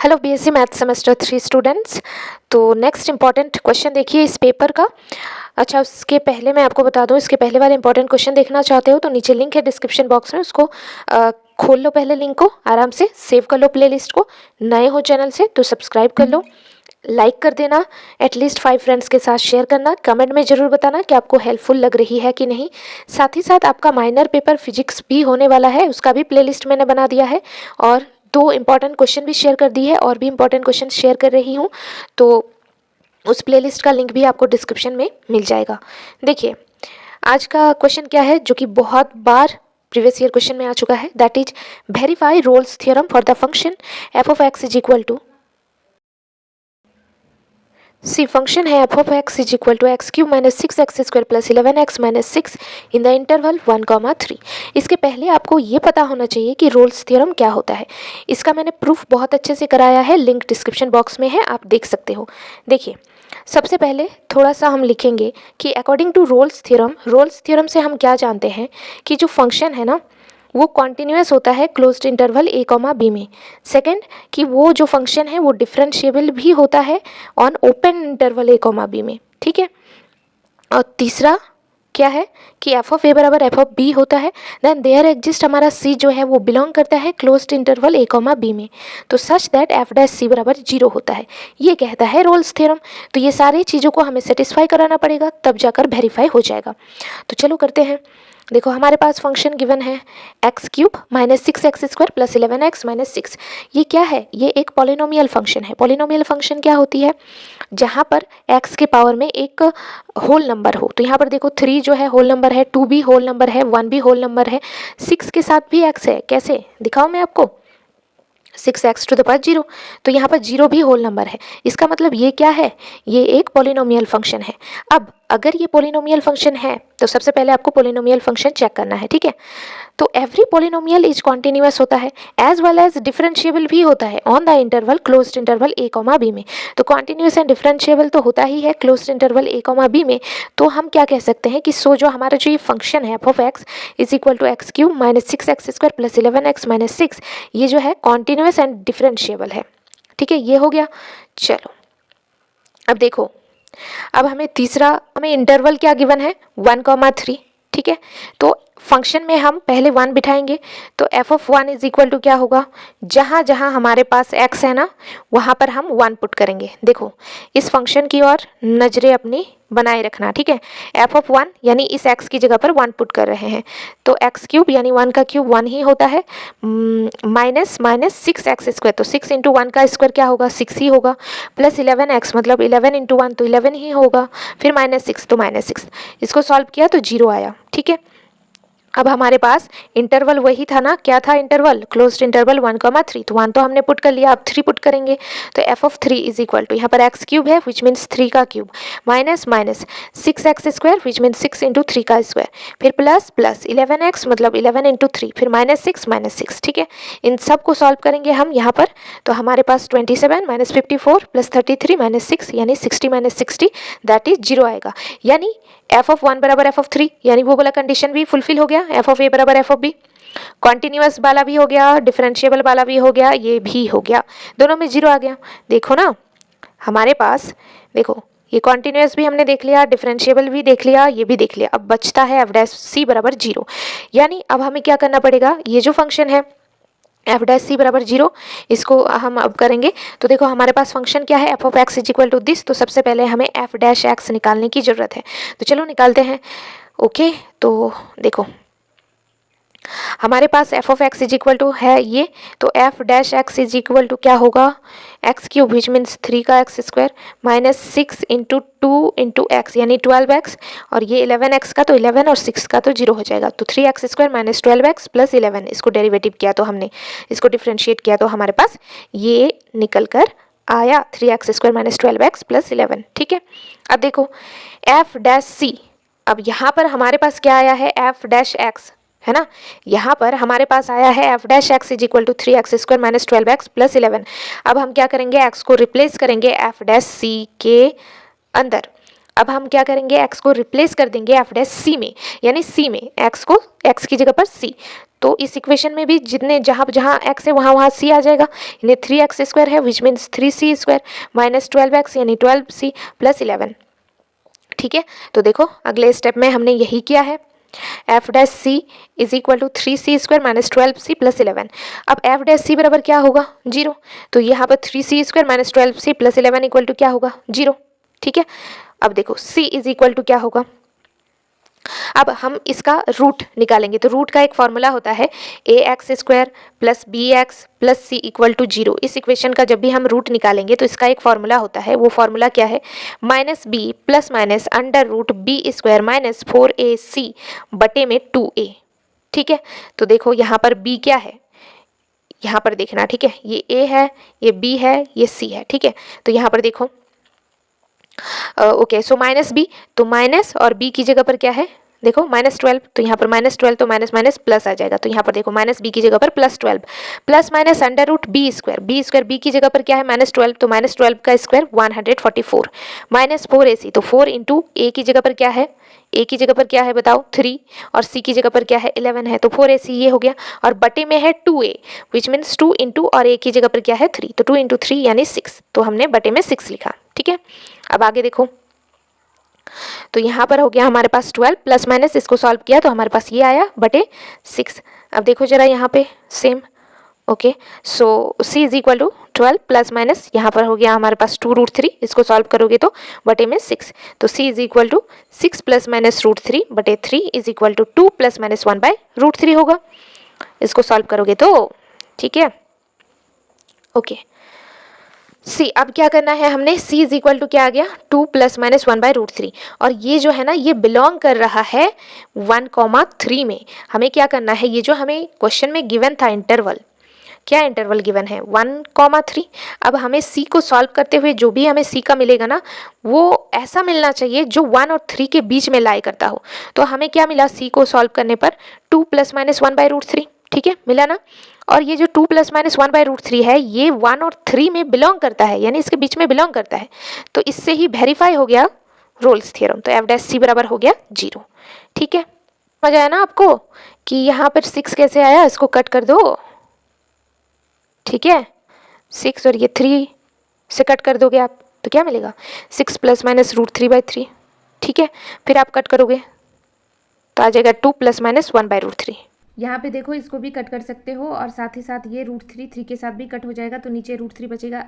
Hello BSc math semester 3 students. तो next important question देखिए इस पेपर का। अच्छा, उसके पहले मैं आपको बता दूं, इसके पहले वाले इंपॉर्टेंट क्वेश्चन देखना चाहते हो तो नीचे लिंक है डिस्क्रिप्शन बॉक्स में, उसको खोल लो, पहले लिंक को आराम से सेव कर लो प्लेलिस्ट को। नए हो चैनल से तो सब्सक्राइब कर लो, लाइक कर देना, एटलीस्ट 5 फ्रेंड्स के साथ शेयर करना, कमेंट में ज़रूर बताना कि आपको हेल्पफुल लग रही है कि नहीं। साथ ही साथ आपका माइनर पेपर फिजिक्स भी होने वाला है, उसका भी प्लेलिस्ट मैंने बना दिया है और 2 इंपॉर्टेंट क्वेश्चन भी शेयर कर दी है और भी इंपॉर्टेंट क्वेश्चन शेयर कर रही हूँ, तो उस प्लेलिस्ट का लिंक भी आपको डिस्क्रिप्शन में मिल जाएगा। देखिए आज का क्वेश्चन क्या है, जो कि बहुत बार प्रीवियस ईयर क्वेश्चन में आ चुका है, that is verify Rolle's theorem for the function f of x is equal to c. Function है f of x is equal to x cube minus 6x² plus 11x minus 6 in the interval 1,3। इसके पहले आपको ये पता होना चाहिए कि Rolle's theorem क्या होता है। इसका मैंने प्रूफ बहुत अच्छे से कराया है, लिंक डिस्क्रिप्शन बॉक्स में है, आप देख सकते हो। देखिए सबसे पहले थोड़ा सा हम लिखेंगे कि अकॉर्डिंग टू रोल्स थ्योरम से हम क्या जानते हैं कि जो फंक्शन है ना वो कॉन्टिन्यूस होता है closed interval a comma b में। सेकंड कि वो जो फंक्शन है वो डिफरेंशिएबल भी होता है on open interval a comma b में, ठीक है। और तीसरा क्या है कि एफ ऑफ ए बराबर एफ ऑफ बी होता है, देन देयर एग्जिस्ट हमारा सी जो है वो बिलोंग करता है closed interval a comma b में, तो such that f dash c बराबर 0 होता है। ये कहता है रोल्स थ्योरम। तो ये सारी चीज़ों को हमें सेटिस्फाई कराना पड़ेगा, तब जाकर वेरीफाई हो जाएगा। तो चलो करते हैं। देखो हमारे पास फंक्शन गिवन है x cube minus 6x² plus 11x minus 6। ये क्या है? ये एक पॉलिनोमियल फंक्शन है। पॉलिनोमियल फंक्शन क्या होती है? जहाँ पर x के पावर में एक होल नंबर हो। तो यहाँ पर देखो 3 जो है होल नंबर है, 2 भी होल नंबर है, 1 भी होल नंबर है, 6 के साथ भी x है। कैसे दिखाऊँ मैं आपको? 6x टू द पावर 0, तो यहाँ पर 0 भी होल नंबर है। इसका मतलब ये क्या है? ये एक पॉलिनोमियल फंक्शन है। अब अगर ये पॉलिनोमियल फंक्शन है तो सबसे पहले आपको पॉलिनोमियल फंक्शन चेक करना है, ठीक है। तो एवरी पॉलिनोमियल इज कॉन्टिन्यूअस होता है एज वेल एज डिफरेंशिएबल भी होता है on the interval closed interval a comma b में। तो कॉन्टिन्यूअस एंड डिफरेंशिएबल तो होता ही है closed interval a comma b में। तो हम क्या कह सकते हैं कि जो हमारा जो ये फंक्शन है f of x is equal to x cube minus 6x² plus 11x minus 6, ये जो है कॉन्टिन्यूअस एंड डिफरेंशिएबल है, ठीक है। ये हो गया। चलो अब देखो, अब हमें इंटरवल क्या गिवन है 1,3, ठीक है। तो फंक्शन में हम पहले 1 बिठाएंगे, तो f of 1 is equal to क्या होगा? जहाँ जहाँ हमारे पास x है ना वहाँ पर हम 1 पुट करेंगे। देखो इस फंक्शन की ओर नजरें अपनी बनाए रखना, ठीक है। एफ ऑफ 1 यानी इस x की जगह पर 1 पुट कर रहे हैं, तो एक्स क्यूब यानी 1 का क्यूब 1 ही होता है, माइनस 6x², तो 6 इंटू 1 का स्क्वायर क्या होगा? 6 ही होगा, प्लस 11x मतलब 11 इंटू 1 तो 11 ही होगा, फिर माइनस 6 तो माइनस 6। इसको सॉल्व किया तो 0 आया, ठीक है। अब हमारे पास इंटरवल वही था ना, क्या था इंटरवल? क्लोज्ड इंटरवल 1,3, तो 1 तो हमने पुट कर लिया, अब 3 पुट करेंगे। तो f of 3 is equal to यहाँ पर एक्स क्यूब है विच मीन्स 3 का cube, minus 6x² which means 6 into 3 का स्क्वायर, फिर प्लस 11x मतलब 11 इंटू 3, फिर माइनस 6, ठीक है। इन सब को सॉल्व करेंगे हम यहाँ पर, तो हमारे पास 27 माइनस 54 प्लस 33 माइनस 6 यानी 60 माइनस 60 दैट इज 0 आएगा। यानी एफ ऑफ 1 बराबर एफ ऑफ 3, यानी वो वाला कंडीशन भी फुलफिल हो गया। एफ ऑफ ए बराबर एफ ऑफ बी, कॉन्टिन्यूअस वाला भी हो गया, डिफरेंशिएबल वाला भी हो गया, ये भी हो गया, दोनों में 0 आ गया। देखो ना हमारे पास, देखो ये कॉन्टिन्यूअस भी हमने देख लिया, डिफरेंशिएबल भी देख लिया, ये भी देख लिया। अब बचता है एफ डैश सी बराबर 0। यानी अब हमें क्या करना पड़ेगा? ये जो फंक्शन है एफ डैश सी बराबर 0, इसको हम अब करेंगे। तो देखो हमारे पास फंक्शन क्या है f of x is equal to this, तो सबसे पहले हमें एफ डैश एक्स निकालने की ज़रूरत है, तो चलो निकालते हैं। ओके तो देखो हमारे पास f of x is equal to है ये, तो f dash x is equal to क्या होगा? एक्स क्यूब विच मीन्स 3 का x² minus 6 into 2 into x यानी 12x, और ये 11x का तो 11 और 6 का तो 0 हो जाएगा, तो 3x² माइनस 12x प्लस 11, इसको डेरिवेटिव किया तो हमने इसको डिफ्रेंशिएट किया तो हमारे पास ये निकल कर आया 3x² माइनस 12x प्लस 11, ठीक है। अब देखो एफ डैश सी, अब यहाँ पर हमारे पास क्या आया है? एफ डैश एक्स है ना, यहाँ पर हमारे पास आया है f dash x is equal to 3x² minus 12x plus 11। अब हम क्या करेंगे? एक्स को रिप्लेस करेंगे एफ डैश सी के अंदर। अब हम क्या करेंगे? एक्स को रिप्लेस कर देंगे एफ डैश सी में, यानी सी में एक्स को, एक्स की जगह पर सी, तो इस इक्वेशन में भी जितने जहाँ जहाँ x है वहाँ वहाँ c आ जाएगा, यानी 3x² है which means 3c² minus 12x यानी 12c प्लस 11। ठीक है, तो देखो अगले स्टेप में हमने यही किया है, f dash c is equal to 3c² minus 12c plus 11। अब एफ डैश सी बराबर क्या होगा, 0। तो यहाँ पर 3c² minus 12c plus 11 equal to क्या होगा, 0। ठीक है, अब देखो c इज इक्वल टू क्या होगा, अब हम इसका रूट निकालेंगे। तो रूट का एक फॉर्मूला होता है ax² plus bx plus c equal to 0। इस इक्वेशन का जब भी हम रूट निकालेंगे तो इसका एक फॉर्मूला होता है, वो फॉर्मूला क्या है, minus b plus minus under root b² minus 4ac बटे में 2a। ठीक है, तो देखो यहाँ पर b क्या है, यहाँ पर देखना, ठीक है, ये a है, ये b है, ये c है। ठीक है, तो यहाँ पर देखो ओके, सो माइनस बी, तो माइनस और बी की जगह पर क्या है, देखो -12, तो यहाँ पर -12 तो माइनस माइनस प्लस आ जाएगा, तो यहाँ पर देखो माइनस बी की जगह पर +12 plus minus under root b² b की जगह पर क्या है -12, तो -12 का स्क्वायर 144 माइनस 4ac, तो 4 इंटू ए की जगह पर क्या है, ए की जगह पर क्या है बताओ 3 और सी की जगह पर क्या है 11 है, तो 4ac ये हो गया, और बटे में है 2a विच मीन्स 2 इंटू और ए की जगह पर क्या है 3, तो 2 इंटू 3 यानी 6, तो हमने बटे में 6 लिखा। ठीक है, अब आगे देखो, तो यहाँ पर हो गया हमारे पास 12 प्लस माइनस, इसको सॉल्व किया तो हमारे पास ये आया बटे 6। अब देखो जरा यहाँ पे same, okay, so c is equal to 12 plus minus, यहाँ पर हो गया हमारे पास 2√3, इसको सॉल्व करोगे तो बटे में 6, तो c is equal to 6 plus minus √3 बटे 3 is equal to 2 plus minus 1/√3 होगा, इसको सॉल्व करोगे तो। ठीक है, ओके, सी अब क्या करना है हमने, c इज इक्वल टू क्या आ गया 2 प्लस माइनस 1/√3, और ये जो है ना ये बिलोंग कर रहा है 1,3 में। हमें क्या करना है, ये जो हमें क्वेश्चन में गिवन था इंटरवल, क्या इंटरवल गिवन है 1,3। अब हमें c को सॉल्व करते हुए जो भी हमें c का मिलेगा ना वो ऐसा मिलना चाहिए जो 1 और 3 के बीच में लाई करता हो। तो हमें क्या मिला c को सॉल्व करने पर 2 प्लस माइनस 1/√3, ठीक है, मिला ना। और ये जो 2 प्लस माइनस 1/√3 है ये 1 और 3 में बिलोंग करता है, यानी इसके बीच में बिलोंग करता है, तो इससे ही वेरीफाई हो गया रोल्स थ्योरम, तो एफ डैश सी बराबर हो गया 0। ठीक है, समझ आया ना आपको कि यहाँ पर 6 कैसे आया, इसको कट कर दो, ठीक है, 6 और ये 3 से कट कर दोगे आप तो क्या मिलेगा 6 प्लस माइनस √3/3। ठीक है, फिर आप कट करोगे तो आ जाएगा 2 प्लस माइनस 1/√3। यहाँ पे देखो इसको भी कट कर सकते हो और साथ ही साथ ये √3 3 के साथ भी कट हो जाएगा, तो नीचे √3 बचेगा।